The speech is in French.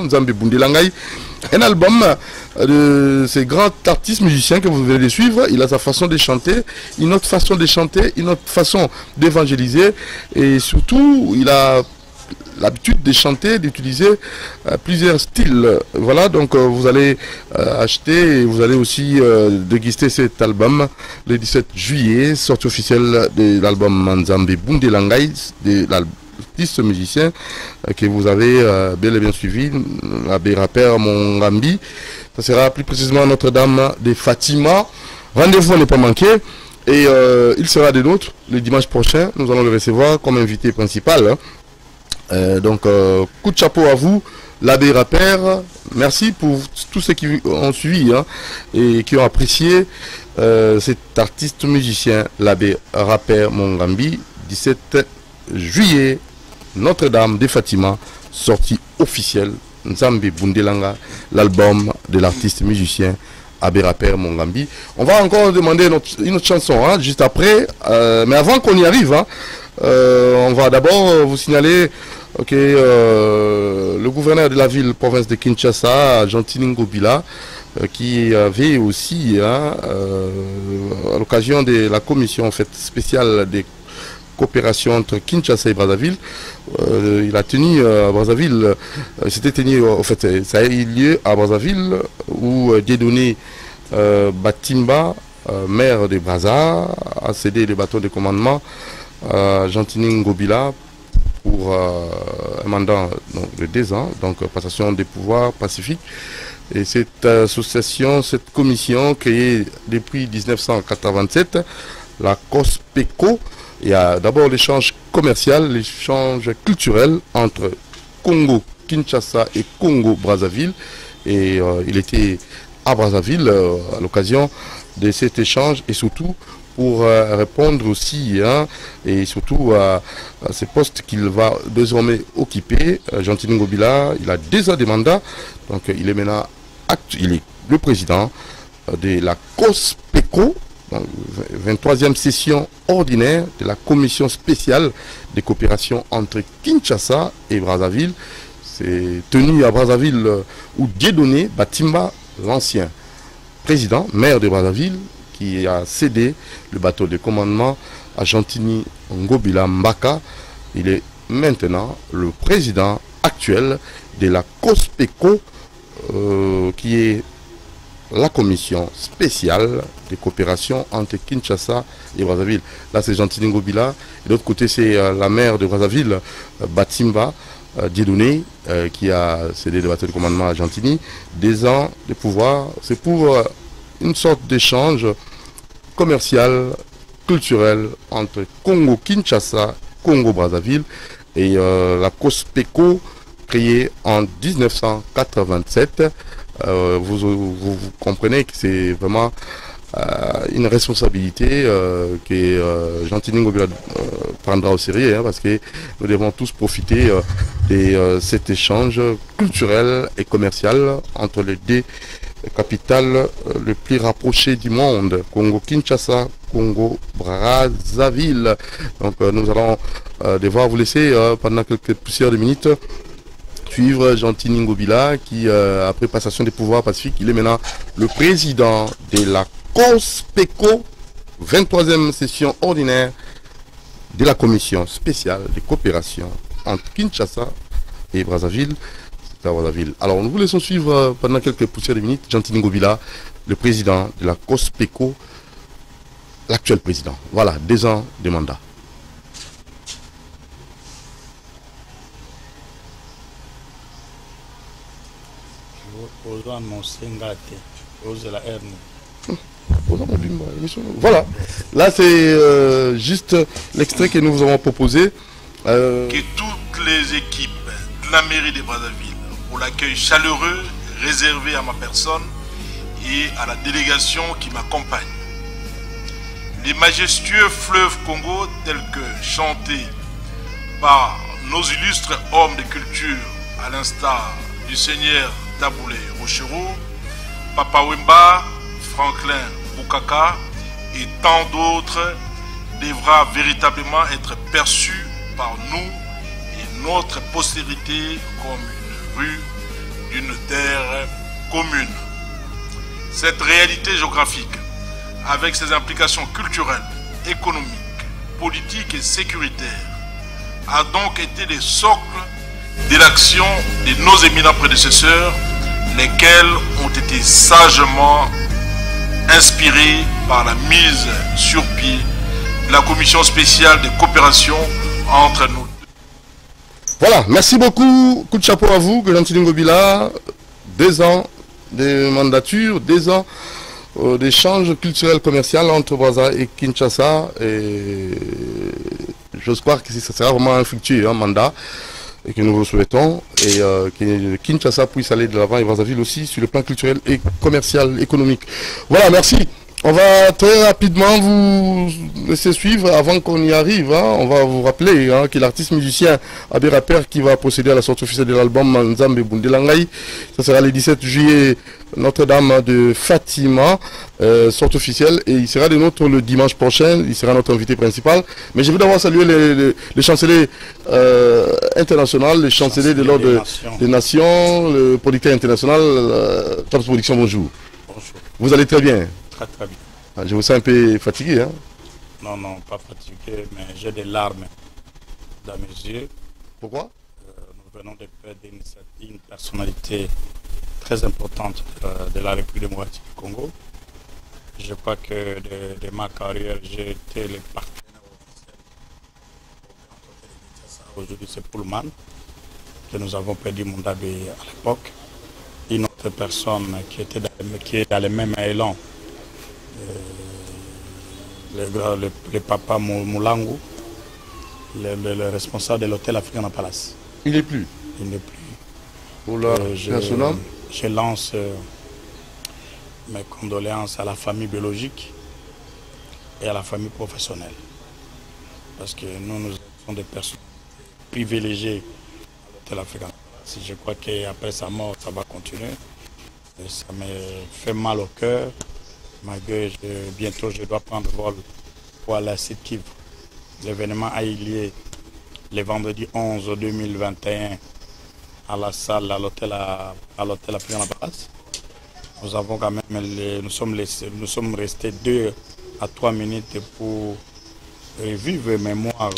Nzambe Bundelangai, un album de ces grands artistes musiciens que vous venez de suivre. Il a sa façon de chanter, une autre façon de chanter, une autre façon d'évangéliser, et surtout il a l'habitude de chanter, d'utiliser plusieurs styles. Voilà, donc vous allez acheter et vous allez aussi déguster cet album le 17 juillet, sortie officielle de l'album Nzambe Bundelangai, de l'artiste musicien que vous avez bel et bien suivi, l'abbé rappeur Mongambi. Ça sera plus précisément Notre-Dame de Fatima. Rendez-vous à ne pas manquer. Et il sera des nôtres le dimanche prochain. Nous allons le recevoir comme invité principal. Donc, coup de chapeau à vous, l'abbé rappeur. Merci pour tous ceux qui ont suivi et qui ont apprécié cet artiste musicien, l'abbé rappeur Mongambi. 17 juillet, Notre-Dame de Fatima, sortie officielle, Nzambe Bundelanga, l'album de l'artiste musicien abbé rappeur Mongambi. On va encore demander une autre chanson juste après, mais avant qu'on y arrive, on va d'abord vous signaler que le gouverneur de la ville, province de Kinshasa, Gentini Ngobila, qui avait aussi, à l'occasion de la commission spéciale des coopération entre Kinshasa et Brazzaville, il a tenu à Brazzaville, c'était tenu, en fait, ça a eu lieu à Brazzaville, où Dieudonné Batimba, maire de Brazza, a cédé le bâton de commandement à Gentini Ngobila pour un mandat de 2 ans, donc passation des pouvoirs pacifiques. Et cette association, cette commission créée depuis 1987, la COSPECO, il y a d'abord l'échange commercial, l'échange culturel entre Congo-Kinshasa et Congo-Brazzaville. Et il était à Brazzaville à l'occasion de cet échange et surtout pour répondre aussi et surtout à ces postes qu'il va désormais occuper. Gentini Ngobila, il a 2 ans de mandat, donc il est maintenant il est le président de la COSPECO, 23e session ordinaire de la commission spéciale de coopération entre Kinshasa et Brazzaville. C'est tenu à Brazzaville où Dieudonné Batimba, l'ancien président, maire de Brazzaville, qui a cédé le bateau de commandement à Gentini Ngobila Mbaka. Il est maintenant le président actuel de la COSPECO, qui est la commission spéciale de coopération entre Kinshasa et Brazzaville. Là, c'est Gentini Ngobila. Et de l'autre côté, c'est la maire de Brazzaville, Batimba Dieudonné, qui a cédé le bateau de commandement à Gentini. 2 ans de pouvoir. C'est pour une sorte d'échange commercial, culturel entre Congo-Kinshasa, Congo-Brazzaville et la COSPECO, créée en 1987. Vous comprenez que c'est vraiment une responsabilité que Gentini Ngobila prendra au sérieux, parce que nous devons tous profiter de cet échange culturel et commercial entre les 2 capitales les plus rapprochées du monde, Congo-Kinshasa, Congo-Brazzaville. Donc nous allons devoir vous laisser pendant plusieurs minutes suivre Gentini Ngobila qui, après passation des pouvoirs pacifiques, il est maintenant le président de la COSPECO, 23e session ordinaire de la commission spéciale de coopération entre Kinshasa et Brazzaville. Alors nous vous laissons suivre pendant quelques poussières de minutes Gentini Ngobila, le président de la COSPECO, l'actuel président. Voilà, 2 ans de mandat. Voilà, là c'est juste l'extrait que nous vous avons proposé. Que toutes les équipes de la mairie de Brazzaville, pour l'accueil chaleureux réservé à ma personne et à la délégation qui m'accompagne. Les majestueux fleuves Congo tels que chantés par nos illustres hommes de culture, à l'instar du seigneur Taboulé Rochereau, Papa Wemba, Franklin Boukaka et tant d'autres, devra véritablement être perçu par nous et notre postérité comme une rue d'une terre commune. Cette réalité géographique, avec ses implications culturelles, économiques, politiques et sécuritaires, a donc été les socles de l'action de nos éminents prédécesseurs, lesquels ont été sagement inspirés par la mise sur pied de la commission spéciale de coopération entre nous. Voilà, merci beaucoup. Coup de chapeau à vous, Guelantine Ngobila. 2 ans de mandature, 2 ans d'échange culturel commercial entre Brazza et Kinshasa. Et j'ose croire que ça sera vraiment un fructueux mandat et que nous vous souhaitons. Et que Kinshasa puisse aller de l'avant et Brazzaville aussi sur le plan culturel et commercial, économique. Voilà, merci. On va très rapidement vous laisser suivre avant qu'on y arrive. On va vous rappeler que l'artiste musicien Abbé Rapper qui va procéder à la sortie officielle de l'album Nzambe Bundelangai. Ça sera le 17 juillet, Notre-Dame de Fatima, sortie officielle. Et il sera de nôtres le dimanche prochain. Il sera notre invité principal. Mais je veux d'abord saluer les chanceliers internationaux, les chanceliers de l'ordre des nations, le producteur international, Top Production, bonjour. Bonjour. Vous allez très bien? Très bien. Je vous sens un peu fatigué. Non, pas fatigué, mais j'ai des larmes dans mes yeux. Pourquoi? Nous venons de perdre une personnalité très importante de la République démocratique du Congo. Je crois que de ma carrière, j'ai été le partenaire officiel. Aujourd'hui, c'est Pullman que nous avons perdu Mondabé à l'époque. Une autre personne qui est dans le même élan. Le papa Moulangu, le responsable de l'hôtel Africain Palace. Il n'est plus. Il n'est plus. Pour la personne. Je lance mes condoléances à la famille biologique et à la famille professionnelle. Parce que nous sommes des personnes privilégiées à l'hôtel Africain Palace. Je crois qu'après sa mort, ça va continuer. Et ça me fait mal au cœur. Malgré bientôt je dois prendre vol pour aller à Site-Kivu. L'événement a eu lieu le vendredi 11 2021 à la salle, à l'hôtel Africain Palace. Nous avons quand même nous sommes restés 2 à 3 minutes pour revivre mémoire